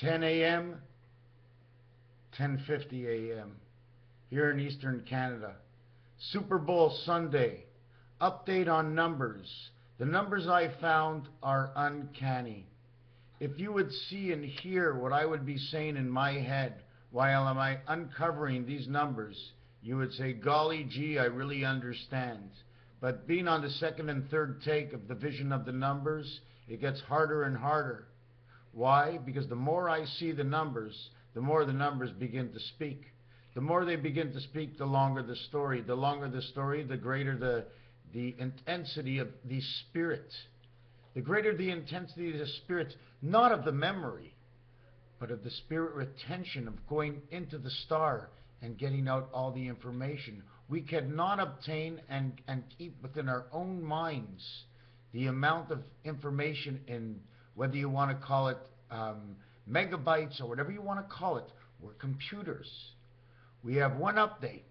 10 a.m., 10:50 a.m. here in Eastern Canada. Super Bowl Sunday. Update on numbers. The numbers I found are uncanny. If you would see and hear what I would be saying in my head while I'm uncovering these numbers, you would say, golly gee, I really understand. But being on the second and third take of the vision of the numbers, it gets harder and harder. Why? Because the more I see the numbers, the more the numbers begin to speak. The more they begin to speak, the longer the story. The longer the story, the greater the intensity of the spirit. The greater the intensity of the spirit, not of the memory, but of the spirit retention of going into the star and getting out all the information. We cannot obtain and keep within our own minds the amount of information in, whether you want to call it megabytes or whatever you want to call it. We're computers. We have one update.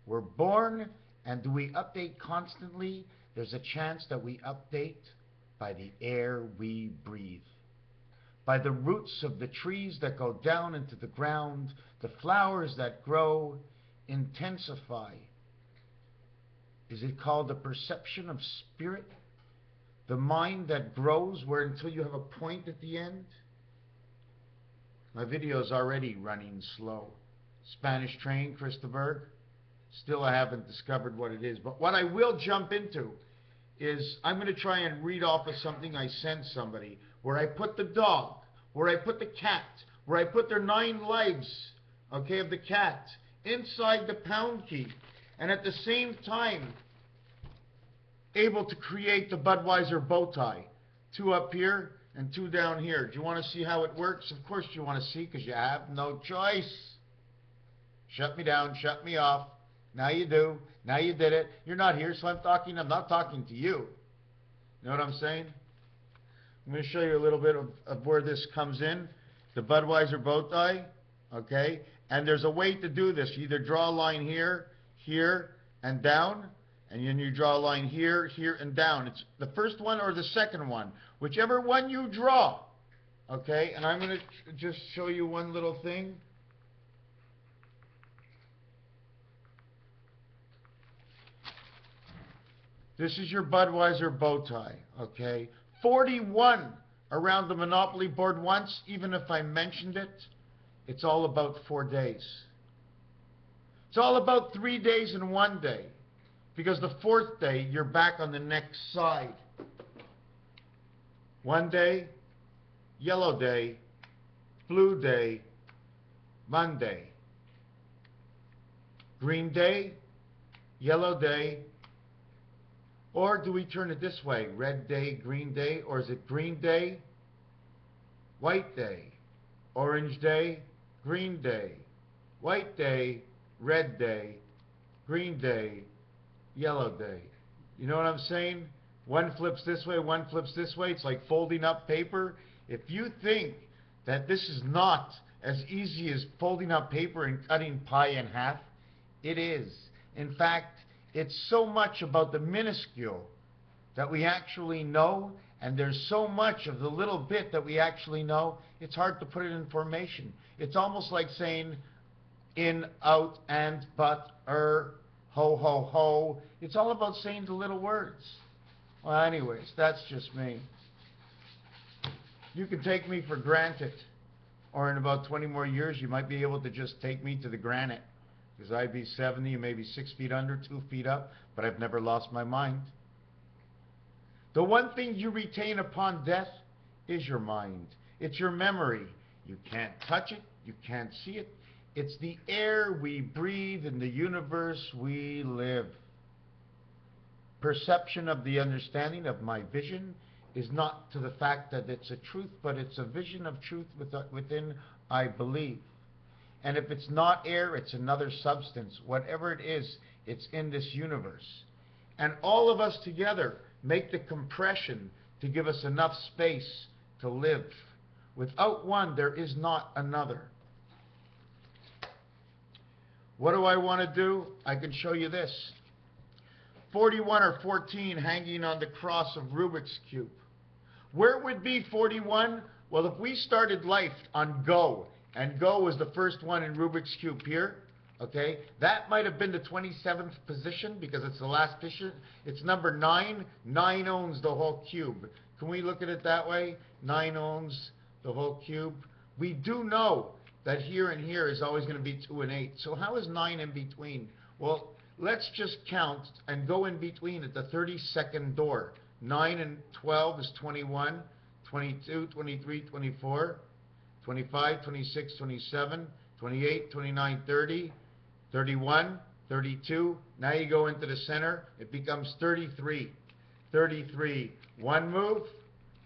We're born, and do we update constantly? There's a chance that we update by the air we breathe, by the roots of the trees that go down into the ground, the flowers that grow, intensify. Is it called the perception of spirit? The mind that grows where until you have a point at the end? My video is already running slow. Spanish train, Christopher. Still I haven't discovered what it is. But what I will jump into is I'm going to try and read off of something I sent somebody where I put the dog, where I put the cat, where I put their 9 legs, okay, of the cat inside the pound key, and at the same time able to create the Budweiser bow tie. 2 up here and 2 down here. Do you want to see how it works? Of course you want to see, because you have no choice. Shut me down, shut me off. Now you do. Now you did it. You're not here, so I'm not talking to you. You know what I'm saying? I'm going to show you a little bit of where this comes in. The Budweiser bow tie, okay? And there's a way to do this. You either draw a line here, here, and down, and then you draw a line here, here, and down. It's the first one or the second one, whichever one you draw, okay? And I'm going to just show you one little thing. This is your Budweiser bow tie, okay? 41 around the Monopoly board once, even if I mentioned it. It's all about 4 days. It's all about 3 days and 1 day. Because the 4th day, you're back on the next side. 1 day, yellow day, blue day, Monday. Green day, yellow day. Or do we turn it this way? Red day, green day? Or is it green day, white day, orange day, green day, white day, red day, green day, yellow day? You know what I'm saying? One flips this way, one flips this way. It's like folding up paper. If you think that this is not as easy as folding up paper and cutting pie in half, it is. In fact, it's so much about the minuscule that we actually know, and there's so much of the little bit that we actually know, it's hard to put it in formation. It's almost like saying in, out, and, but, ho, ho, ho. It's all about saying the little words. Well, anyways, that's just me. You can take me for granted, or in about 20 more years, you might be able to just take me to the granite. Because I'd be 70, maybe 6 feet under, 2 feet up, but I've never lost my mind. The one thing you retain upon death is your mind. It's your memory. You can't touch it. You can't see it. It's the air we breathe in the universe we live. Perception of the understanding of my vision is not to the fact that it's a truth, but it's a vision of truth within I believe. And if it's not air, it's another substance. Whatever it is, it's in this universe. And all of us together make the compression to give us enough space to live. Without one, there is not another. What do I want to do? I can show you this. 41 or 14 hanging on the cross of Rubik's Cube. Where would be 41? Well, if we started life on go, and go was the first one in Rubik's Cube here, okay, that might have been the 27th position because it's the last position. It's number 9. 9 owns the whole cube. Can we look at it that way? 9 owns the whole cube. We do know that here and here is always going to be 2 and 8. So how is 9 in between? Well, let's just count and go in between at the 32nd door. 9 and 12 is 21, 22, 23, 24, 25, 26, 27, 28, 29, 30, 31, 32. Now you go into the center. It becomes 33. 33, 1 move.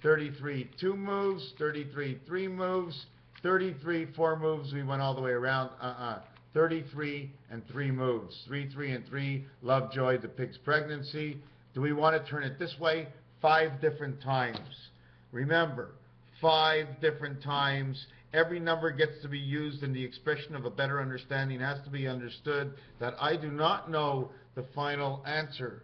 33, 2 moves. 33, 3 moves. 33, 4 moves. We went all the way around. 33 and 3 moves. 3, 3, and 3. Lovejoy, the pig's pregnancy. Do we want to turn it this way? 5 different times. Remember, 5 different times. Every number gets to be used in the expression of a better understanding. It has to be understood that I do not know the final answer.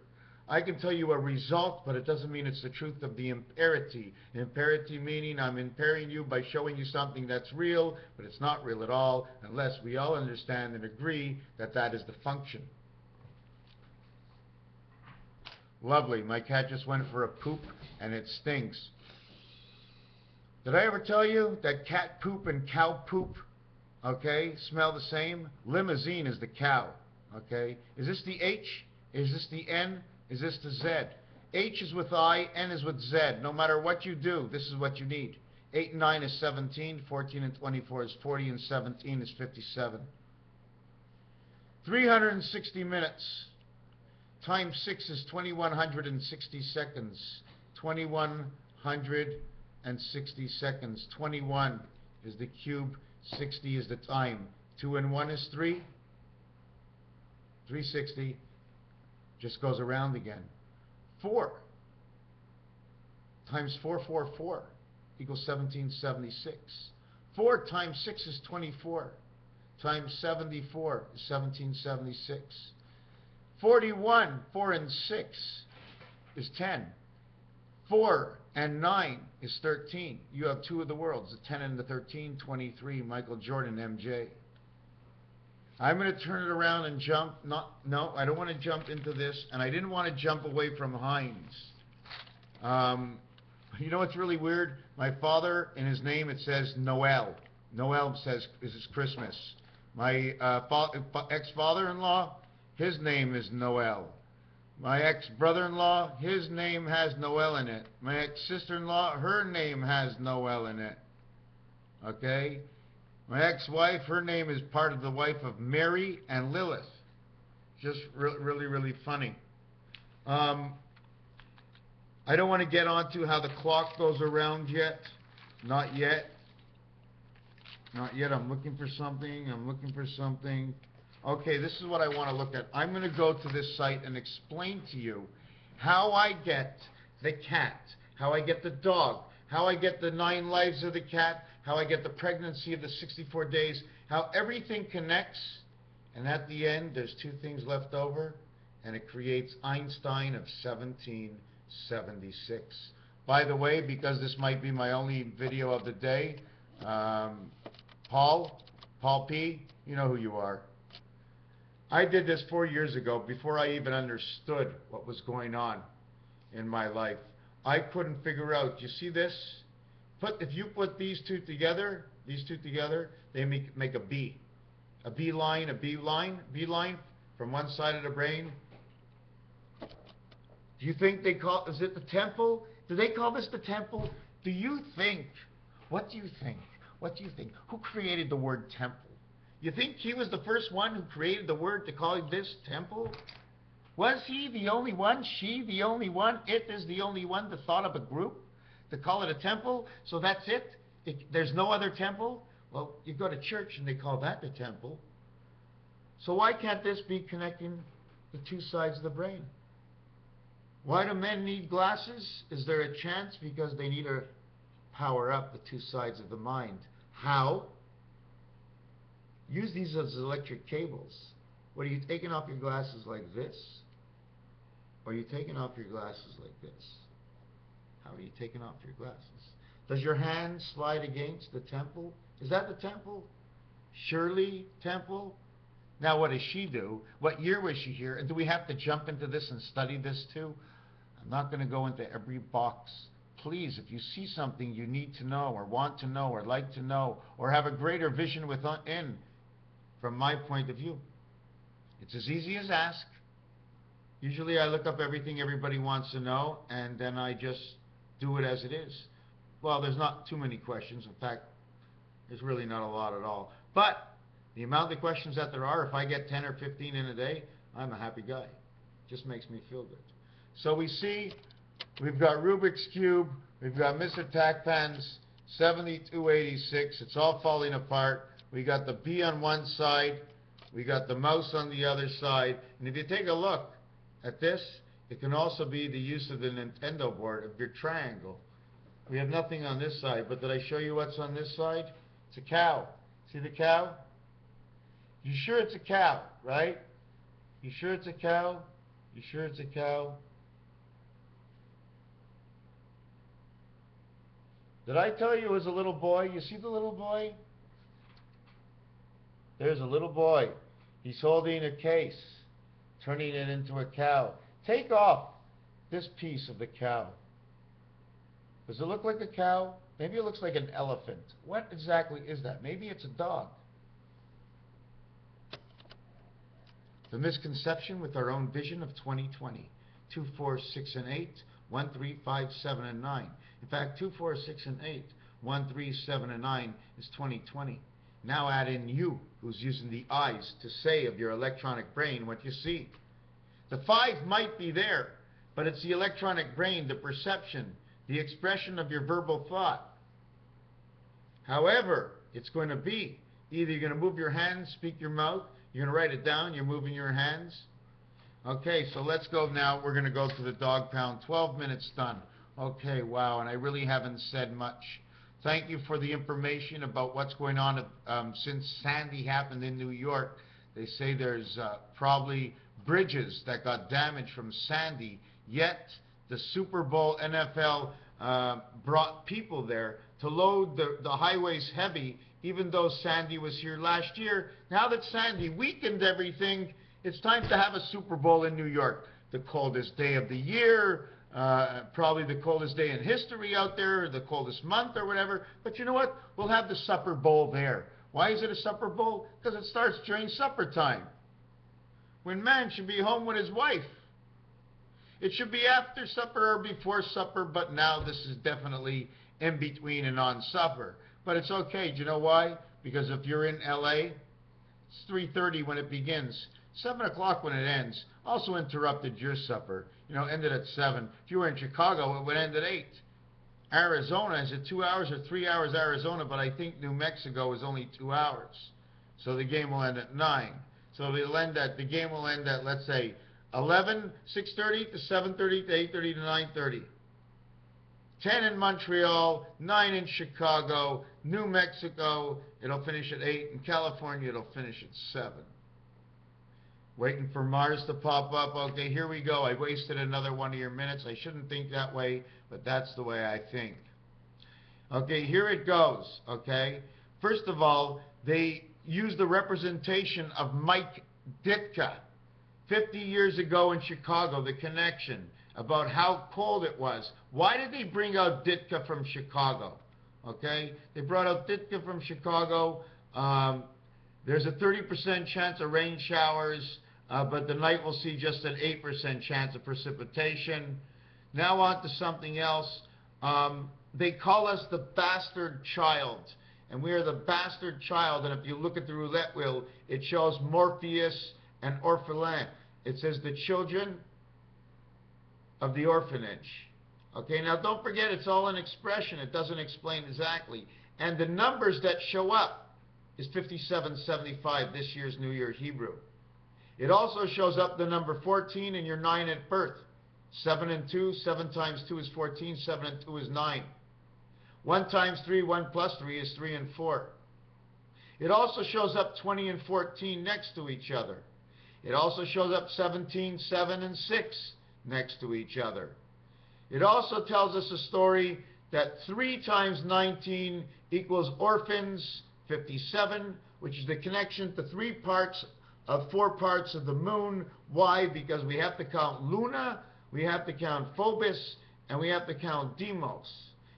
I can tell you a result, but it doesn't mean it's the truth of the imperity. Imperity meaning I'm impairing you by showing you something that's real, but it's not real at all, unless we all understand and agree that that is the function. Lovely. My cat just went for a poop, and it stinks. Did I ever tell you that cat poop and cow poop, okay, smell the same? Limousine is the cow, okay? Is this the H? Is this the N? Is this the Z? H is with I, N is with Z. No matter what you do, this is what you need. 8 and 9 is 17, 14 and 24 is 40, and 17 is 57. 360 minutes times 6 is 2160 seconds. 2160 seconds. 21 is the cube, 60 is the time. 2 and 1 is 3. 360 just goes around again. 4 times 444 equals 1776. 4 times 6 is 24. Times 74 is 1776. 41, 4 and 6 is 10. 4 and 9 is 13. You have 2 of the worlds, the 10 and the 13, 23, Michael Jordan, MJ. I'm going to turn it around and jump. No, I don't want to jump into this, and I didn't want to jump away from Heinz. You know what's really weird? My father, in his name, it says Noel. Noel says this is Christmas. My ex-father-in-law, his name is Noel. My ex-brother-in-law, his name has Noel in it. My ex-sister-in-law, her name has Noel in it. Okay? My ex-wife, her name is part of the wife of Mary and Lilith. Just really, really funny. I don't want to get onto how the clock goes around yet. Not yet. Not yet. I'm looking for something. I'm looking for something. Okay, this is what I want to look at. I'm going to go to this site and explain to you how I get the cat, how I get the dog, how I get the 9 lives of the cat, how I get the pregnancy of the 64 days, how everything connects, and at the end there's 2 things left over, and it creates Einstein of 1776. By the way, because this might be my only video of the day, Paul P., you know who you are. I did this 4 years ago before I even understood what was going on in my life. I couldn't figure out, you see this? If you put these two together, they make a B. A B line from one side of the brain. Do you think they call, is it the temple? Do they call this the temple? Do you think, what do you think? What do you think? Who created the word temple? You think he was the first one who created the word to call this temple? Was he the only one? She the only one? It is the only one that thought of a group to call it a temple? So that's it? There's no other temple? Well, you go to church and they call that the temple. So why can't this be connecting the 2 sides of the brain? Why do men need glasses? Is there a chance? Because they need to power up the 2 sides of the mind. How? Use these as electric cables. What, are you taking off your glasses like this? Or are you taking off your glasses like this? How are you taking off your glasses? Does your hand slide against the temple? Is that the temple? Shirley Temple? Now, what does she do? What year was she here? And do we have to jump into this and study this too? I'm not going to go into every box. Please, if you see something you need to know or want to know or like to know or have a greater vision within, from my point of view, it's as easy as ask. Usually I look up everything everybody wants to know and then I just do it as it is. Well, there's not too many questions. In fact, there's really not a lot at all. But the amount of questions that there are, if I get 10 or 15 in a day, I'm a happy guy. It just makes me feel good. So we see we've got Rubik's Cube, we've got Mr. Tacpan's 7286. It's all falling apart. We got the B on one side, we got the mouse on the other side. And if you take a look at this, it can also be the use of the Nintendo board of your triangle. We have nothing on this side, but did I show you what's on this side? It's a cow. See the cow? You sure it's a cow, right? You sure it's a cow? You sure it's a cow? Did I tell you it was a little boy? You see the little boy? There's a little boy. He's holding a case, turning it into a cow. Take off this piece of the cow. Does it look like a cow? Maybe it looks like an elephant. What exactly is that? Maybe it's a dog. The misconception with our own vision of 2020. 2, 4, 6, and 8, 1, 3, 5, 7, and 9. In fact, 2, 4, 6, and 8, 1, 3, 7, and 9 is 2020. Now add in you, who's using the eyes to say of your electronic brain what you see. The 5 might be there, but it's the electronic brain, the perception, the expression of your verbal thought. However, it's going to be either you're going to move your hands, speak your mouth, you're going to write it down, you're moving your hands. Okay, so let's go now. We're going to go to the dog pound. 12 minutes done. Okay, wow, and I really haven't said much. Thank you for the information about what's going on since Sandy happened in New York. They say there's probably bridges that got damaged from Sandy, yet the Super Bowl NFL brought people there to load the highways heavy, even though Sandy was here last year. Now that Sandy weakened everything, it's time to have a Super Bowl in New York. The coldest day of the year, probably the coldest day in history out there, the coldest month or whatever. But you know what? We'll have the Supper Bowl there. Why is it a Supper Bowl? Because it starts during supper time, when man should be home with his wife. It should be after supper or before supper, but now this is definitely in between and on supper. But it's okay. Do you know why? Because if you're in LA, it's 3:30 when it begins. 7 o'clock when it ends. Also interrupted your supper. You know, ended at 7. If you were in Chicago, it would end at 8. Arizona, is it 2 hours or 3 hours Arizona? But I think New Mexico is only 2 hours. So the game will end at 9. So the game will end at, let's say, 11, 6:30 to 7:30 to 8:30 to 9:30. 10 in Montreal, 9 in Chicago, New Mexico, it'll finish at 8. In California, it'll finish at 7. Waiting for Mars to pop up. Okay, here we go. I wasted another one of your minutes. I shouldn't think that way, but that's the way I think. Okay, here it goes, okay? First of all, they used the representation of Mike Ditka 50 years ago in Chicago, the connection about how cold it was. Why did they bring out Ditka from Chicago? Okay, they brought out Ditka from Chicago. There's a 30% chance of rain showers, but the night will see just an 8% chance of precipitation. Now on to something else. They call us the bastard child, and we are the bastard child. And if you look at the roulette wheel, it shows Morpheus and Orphelin. It says the children of the orphanage. Okay, now don't forget, it's all an expression. It doesn't explain exactly. And the numbers that show up is 5775, this year's New Year Hebrew. It also shows up the number 14 and your 9 at birth. 7 and 2, 7 times 2 is 14, 7 and 2 is 9. 1 times 3, 1 plus 3 is 3 and 4. It also shows up 20 and 14 next to each other. It also shows up 17, 7, and 6 next to each other. It also tells us a story that 3 times 19 equals orphans, 57, which is the connection to 3 parts of 4 parts of the moon. Why? Because we have to count Luna, we have to count Phobos, and we have to count Deimos.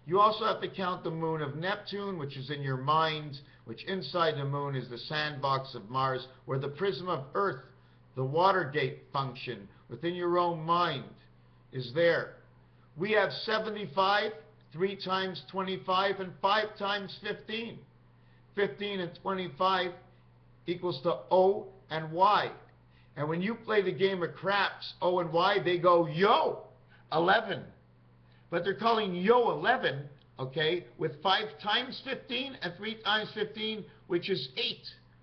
You also have to count the moon of Neptune, which is in your mind, which inside the moon is the sandbox of Mars, where the prism of Earth, the Watergate function within your own mind, is there. We have 75, 3 times 25, and 5 times 15. 15 and 25 equals to O and Y. And when you play the game of craps, O and Y, they go, yo, 11. But they're calling yo 11, okay, with 5 times 15 and 3 times 15, which is 8,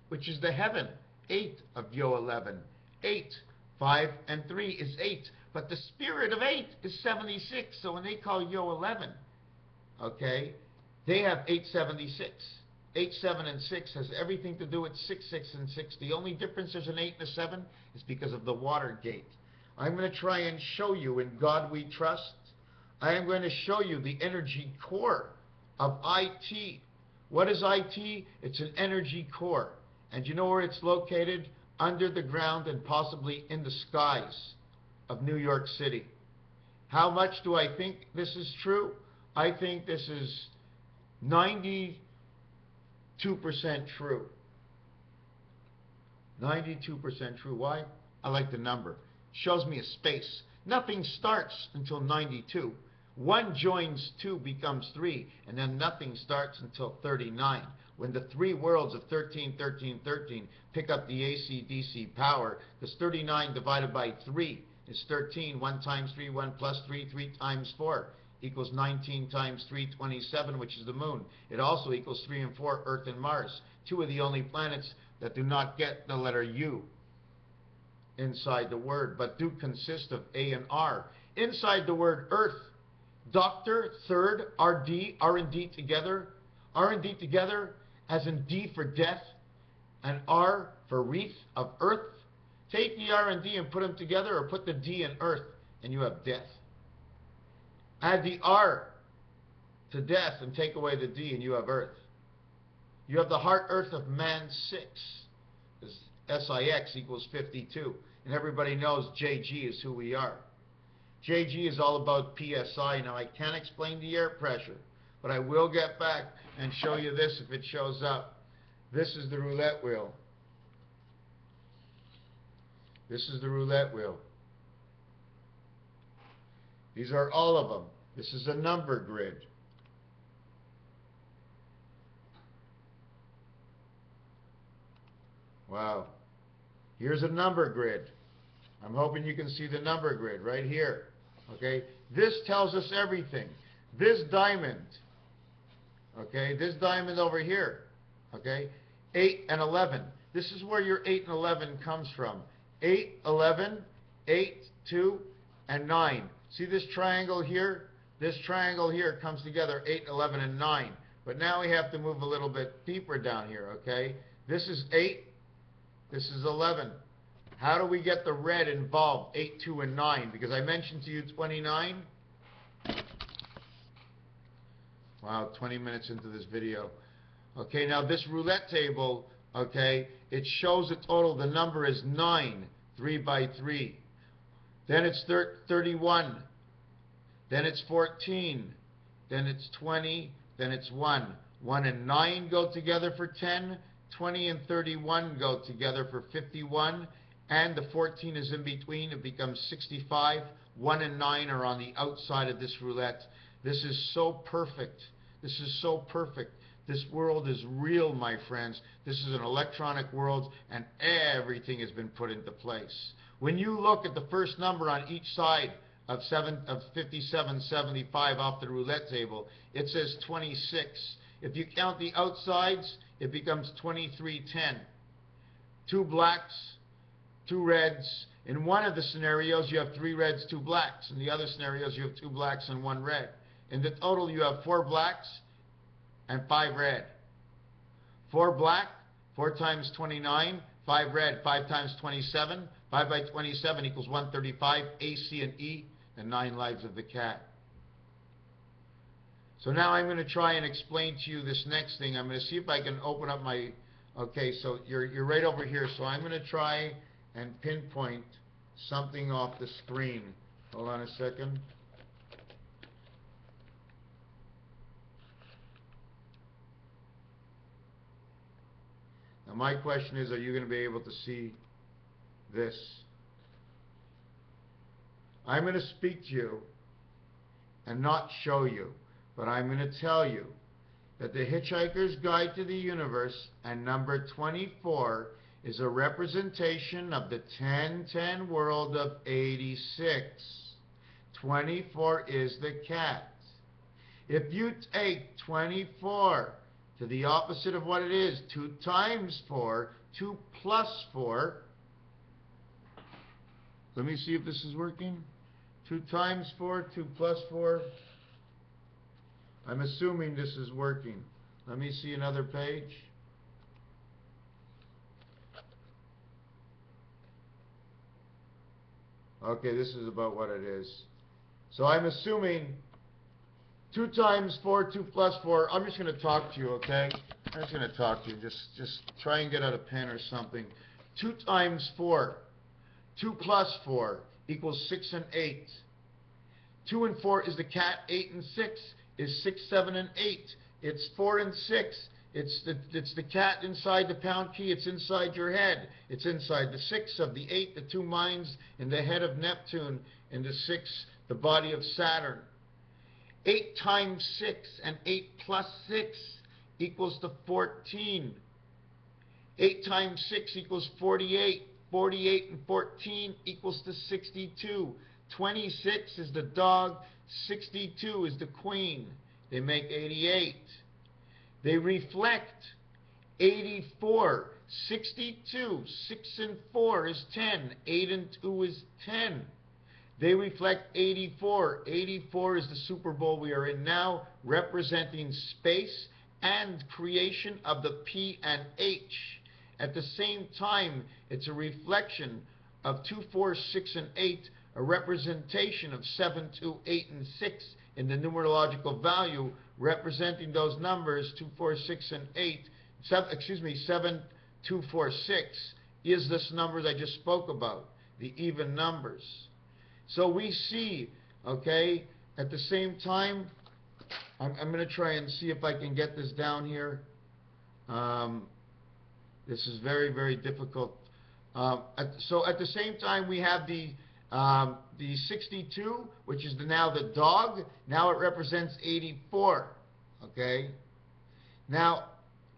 which is the heaven. 8 of yo 11. 8, 5, and 3 is 8. But the spirit of 8 is 76. So when they call yo 11, okay, they have 876. 8, 7, and 6 has everything to do with 6, 6, and 6. The only difference there's an 8 and a 7 is because of the Watergate. I'm going to try and show you in God We Trust. I am going to show you the energy core of IT. What is IT? It's an energy core. And you know where it's located? Under the ground and possibly in the skies of New York City. How much do I think this is true? I think this is 92% true. 92% true. Why? I like the number. Shows me a space. Nothing starts until 92. 1 joins 2 becomes 3, and then nothing starts until 39. When the 3 worlds of 13, 13, 13 pick up the AC/DC power, because 39 divided by 3 is 13. 1 times 3, 1 plus 3, 3 times 4 equals 19 times 3, 27, which is the moon. It also equals 3 and 4, Earth and Mars. 2 of the only planets that do not get the letter U inside the word, but do consist of A and R. Inside the word Earth, Doctor, third, RD, R and D together. R and D together, as in D for death, and R for wreath of earth. Take the R and D and put them together, or put the D in earth, and you have death. Add the R to death and take away the D, and you have earth. You have the heart earth of man 6. SIX equals 52. And everybody knows JG is who we are. JG is all about PSI. Now, I can't explain the air pressure, but I will get back and show you this if it shows up. This is the roulette wheel. This is the roulette wheel. These are all of them. This is a number grid. Wow. Here's a number grid. I'm hoping you can see the number grid right here. Okay? This tells us everything. This diamond, okay, this diamond over here, okay, 8 and 11. This is where your 8 and 11 comes from. 8, 11, 8, 2, and 9. See this triangle here? This triangle here comes together, 8, 11, and 9. But now we have to move a little bit deeper down here, okay? This is 8. This is 11. How do we get the red involved, 8, 2, and 9? Because I mentioned to you 29. Wow, 20 minutes into this video. Okay, now this roulette table, okay, it shows a total. The number is 9, 3 by 3. Then it's 31. Then it's 14. Then it's 20. Then it's 1. 1 and 9 go together for 10. 20 and 31 go together for 51. And the 14 is in between. It becomes 65. 1 and 9 are on the outside of this roulette. This is so perfect. This is so perfect. This world is real, my friends. This is an electronic world, and everything has been put into place. When you look at the first number on each side of 5775 off the roulette table, it says 26. If you count the outsides, it becomes 2310. 2 blacks, 2 reds. In one of the scenarios, you have 3 reds, 2 blacks. In the other scenarios, you have 2 blacks and 1 red. In the total, you have 4 blacks and 5 red. 4 black, 4 times 29, 5 red, 5 times 27. 5 by 27 equals 135, A, C, and E, and 9 lives of the cat. So now I'm going to try and explain to you this next thing. I'm going to see if I can open up my... Okay, so you're right over here. So I'm going to try and pinpoint something off the screen. Hold on a second. Now my question is, are you going to be able to see this? I'm going to speak to you and not show you, but I'm going to tell you that The Hitchhiker's Guide to the Universe and number 24 is a representation of the 1010 world of 86. 24 is the cat. If you take 24 to the opposite of what it is, 2 times 4, 2 plus 4, let me see if this is working. 2 times 4, 2 plus 4. I'm assuming this is working. Let me see another page. Okay, this is about what it is. So I'm assuming 2 times 4, 2 plus 4. I'm just going to talk to you, okay? I'm just going to talk to you. Just try and get out a pen or something. 2 times 4, 2 plus 4 equals 6 and 8. 2 and 4 is the cat. 8 and 6 is 6, 7, and 8. It's 4 and 6. It's the cat inside the pound key. It's inside your head. It's inside the 6 of the 8, the 2 minds in the head of Neptune, and the 6, the body of Saturn. 8 times 6 and 8 plus 6 equals to 14. 8 times 6 equals 48. 48 and 14 equals to 62. 26 is the dog. 62 is the queen. They make 88. They reflect 84. 62. 6 and 4 is 10. 8 and 2 is 10. They reflect 84. 84 is the Super Bowl we are in now, representing space and creation of the P and H. At the same time, it's a reflection of 2, 4, 6, and 8, a representation of 7, 2, 8, and 6 in the numerological value, representing those numbers 2, 4, 6, and 8. 7, 2, 4, 6 is this number that I just spoke about, the even numbers. So we see, okay, at the same time, I'm going to try and see if I can get this down here. This is very, very difficult. So at the same time, we have the 62, which is now the dog. Now it represents 84. Okay. Now,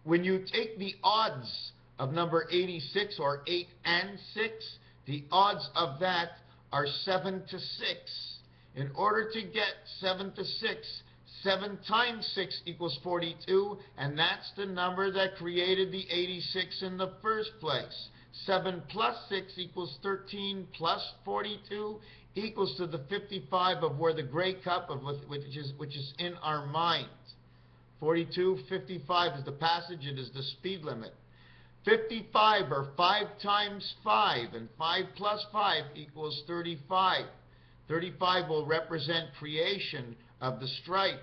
when you take the odds of number 86, or 8 and 6, the odds of that are 7 to 6. In order to get 7 to 6, 7 times 6 equals 42, and that's the number that created the 86 in the first place. 7 plus 6 equals 13 plus 42 equals to the 55 of where the gray cup of which is in our mind. 42, 55 is the passage, it is the speed limit. 55 are 5 times 5, and 5 plus 5 equals 35. 35 will represent creation of the stripe.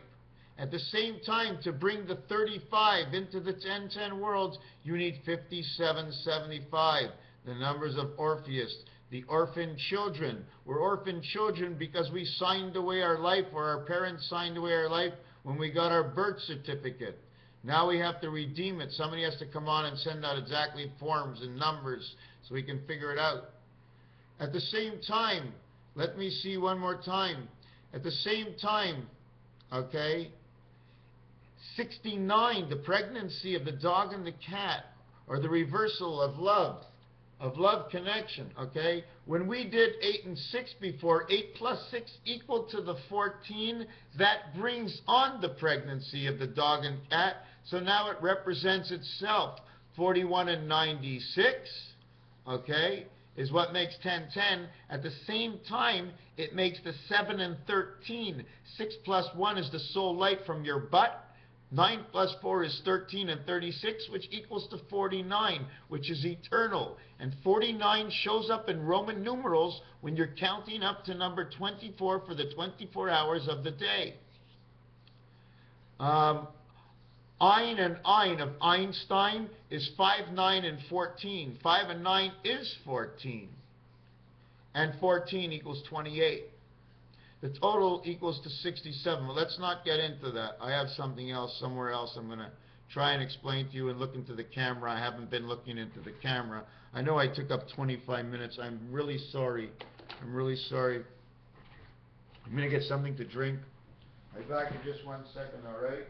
At the same time, to bring the 35 into the 1010 worlds, you need 5775, the numbers of Orpheus, the orphan children. We're orphan children because we signed away our life, or our parents signed away our life when we got our birth certificate. Now we have to redeem it. Somebody has to come on and send out exactly forms and numbers so we can figure it out. At the same time, let me see one more time. At the same time, okay, 69, the pregnancy of the dog and the cat, or the reversal of love connection, okay? When we did 8 and 6 before, 8 plus 6 equal to the 14, that brings on the pregnancy of the dog and cat, so now it represents itself. 41 and 96, okay, is what makes 1010. At the same time, it makes the 7 and 13. 6 plus 1 is the soul light from your butt. 9 plus 4 is 13 and 36, which equals to 49, which is eternal. And 49 shows up in Roman numerals when you're counting up to number 24 for the 24 hours of the day. Um, Ein and Ein of Einstein is 5, 9, and 14. 5 and 9 is 14. And 14 equals 28. The total equals to 67. Well, let's not get into that. I have something else somewhere else I'm going to try and explain to you and look into the camera. I haven't been looking into the camera. I know I took up 25 minutes. I'm really sorry. I'm really sorry. I'm going to get something to drink. I'll be back in just 1 second, all right?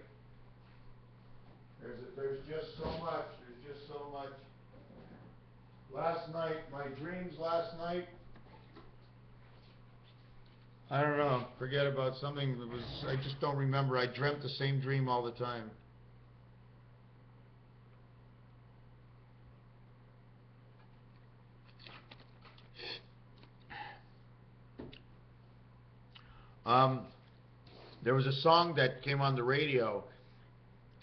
There's just so much. There's just so much. Last night, my dreams last night, I don't know. Forget about something that was, I just don't remember. I dreamt the same dream all the time. There was a song that came on the radio.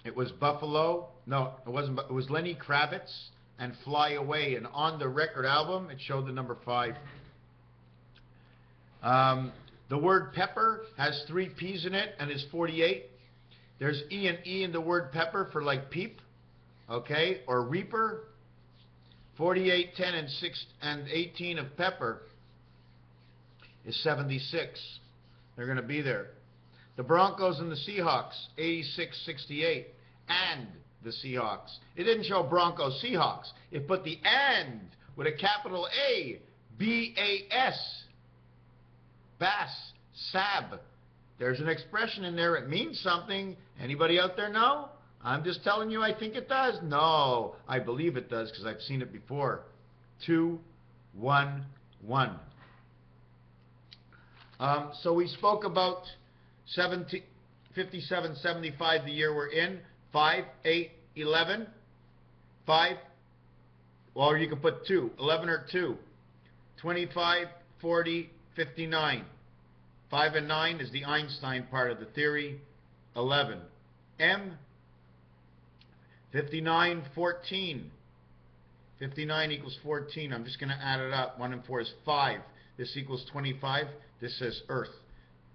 It was Buffalo. No, it wasn't. It was Lenny Kravitz and Fly Away. And on the record album, it showed the number 5. The word pepper has 3 P's in it and is 48. There's E and E in the word pepper for like peep, okay, or reaper. 48, 10, and 6 and 18 of pepper is 76. They're going to be there. The Broncos and the Seahawks, 86, 68, and the Seahawks. It didn't show Broncos, Seahawks. It put the and with a capital A, B-A-S. Bass, Sab. There's an expression in there. It means something. Anybody out there know? I'm just telling you I think it does. No, I believe it does because I've seen it before. 2, 1, 1. So we spoke about 57, 75, the year we're in. 5, 8, 11. 5, well, you can put 2. 11 or 2. 25, 40, 59. 5 and 9 is the Einstein part of the theory. 11. M. 59, 14. 59 equals 14. I'm just going to add it up. 1 and 4 is 5. This equals 25. This says Earth.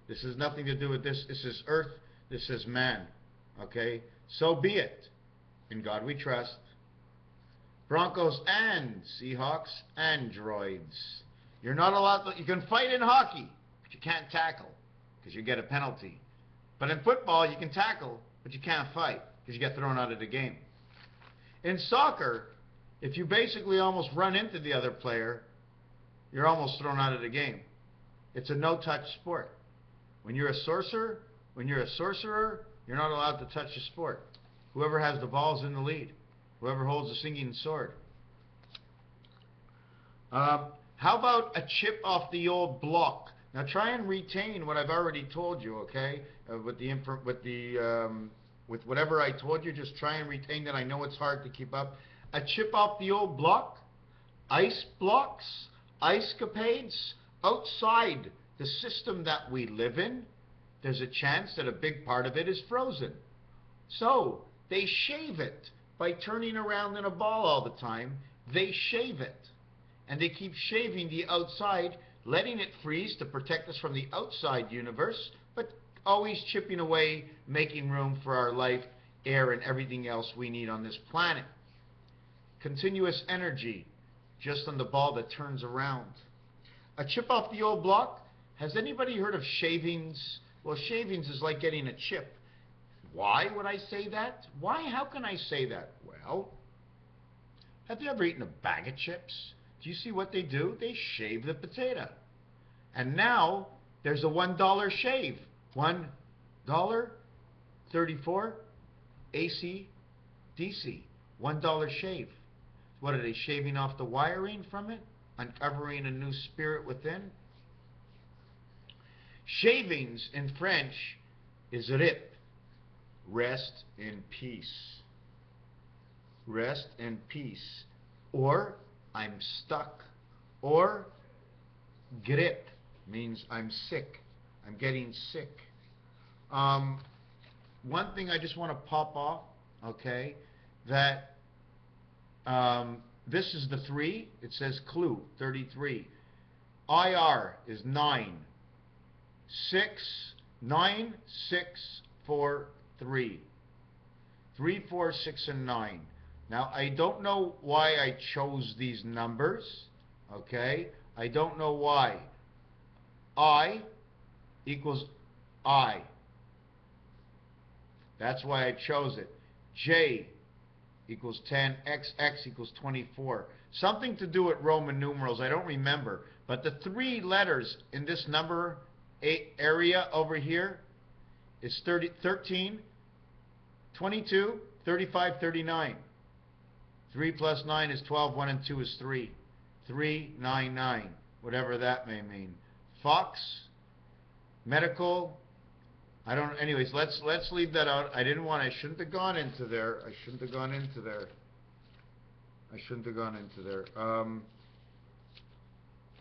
This has nothing to do with this. This is Earth. This is man. Okay? So be it. In God we trust. Broncos and Seahawks, androids. You're not allowed to, you can fight in hockey, but you can't tackle because you get a penalty. But in football, you can tackle, but you can't fight because you get thrown out of the game. In soccer, if you basically almost run into the other player, you're almost thrown out of the game. It's a no-touch sport. When you're a sorcerer, you're not allowed to touch the sport. Whoever has the ball is in the lead. Whoever holds the singing sword. How about a chip off the old block? Now try and retain what I've already told you, okay? With whatever I told you, just try and retain that. I know it's hard to keep up. A chip off the old block, ice blocks, ice capades, outside the system that we live in, there's a chance that a big part of it is frozen. So they shave it by turning around in a ball all the time. They shave it. And they keep shaving the outside, letting it freeze to protect us from the outside universe, but always chipping away, making room for our life, air, and everything else we need on this planet. Continuous energy, just on the ball that turns around. A chip off the old block. Has anybody heard of shavings? Well, shavings is like getting a chip. Why would I say that? Why? How can I say that? Well, have you ever eaten a bag of chips? Do you see what they do? They shave the potato. And now there's a $1 shave. $1, 34, AC, DC. $1 shave. What are they shaving off the wiring from it? Uncovering a new spirit within? Shavings in French is rip. Rest in peace. Rest in peace. Or I'm stuck. Or grip means I'm sick. I'm getting sick. One thing I just want to pop off, okay, that this is the 3. It says clue, 33. IR is 9. 6, 9, 6, 4, 3. 3, 4, 6, and 9. Now, I don't know why I chose these numbers. Okay? I don't know why. I equals I. That's why I chose it. J equals 10. X equals 24. Something to do with Roman numerals. I don't remember. But the 3 letters in this number area over here is 13, 22, 35, 39. 3 plus 9 is 12. 1 and 2 is 3. 3, 9, 9. Whatever that may mean. Fox, medical. I don't. Anyways, let's leave that out. I didn't want. I shouldn't have gone into there. I shouldn't have gone into there. I shouldn't have gone into there.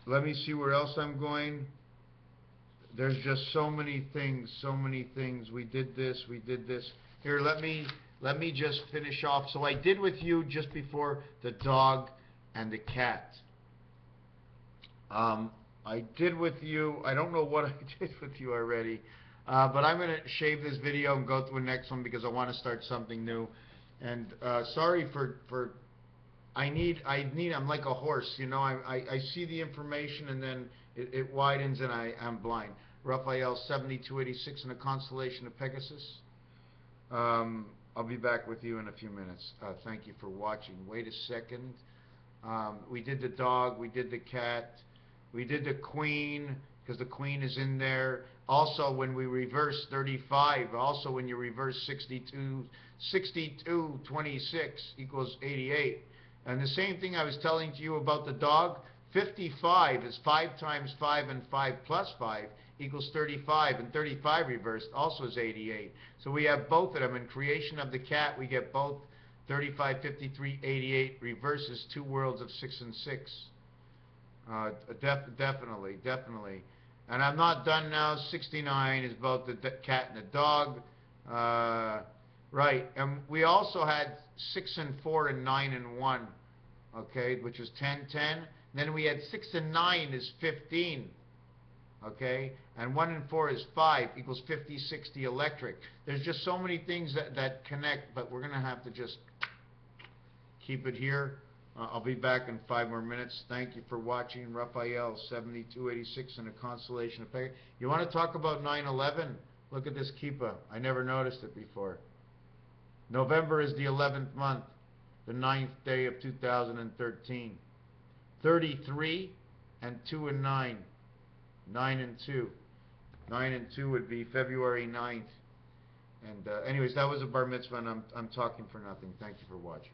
Let me see where else I'm going. There's just so many things. So many things. We did this. We did this. Here, let me just finish off. So I did with you just before the dog and the cat. I did with you. I don't know what I did with you already. But I'm going to shave this video and go to the next one because I want to start something new. And sorry for I'm like a horse, you know. I see the information and then it widens and I'm blind. Raphael 7286 in the constellation of Pegasus. I'll be back with you in a few minutes. Thank you for watching. Wait a second. We did the dog. We did the cat. We did the queen because the queen is in there. Also, when we reverse 35, also when you reverse 62, 26 equals 88. And the same thing I was telling to you about the dog, 55 is 5 times 5 and 5 plus 5 equals 35, and 35 reversed also is 88. So we have both of them. In creation of the cat, we get both 35, 53, 88 reverses 2 worlds of 6 and 6. Definitely. And I'm not done now. 69 is both the cat and the dog. Right. And we also had 6 and 4 and 9 and 1. Okay, which is 10, 10. And then we had 6 and 9 is 15. Okay, and 1 and 4 is 5 equals 50, 60 electric. There's just so many things that connect, but we're going to have to just keep it here. I'll be back in 5 more minutes. Thank you for watching. Raphael 7286 in the constellation of Pegasus. You want to talk about 9/11? Look at this kippa. I never noticed it before. November is the 11th month, the 9th day of 2013. 33 and 2 and 9. 9 and 2. 9 and 2 would be February 9th. And anyways, that was a bar mitzvah, and I'm talking for nothing. Thank you for watching.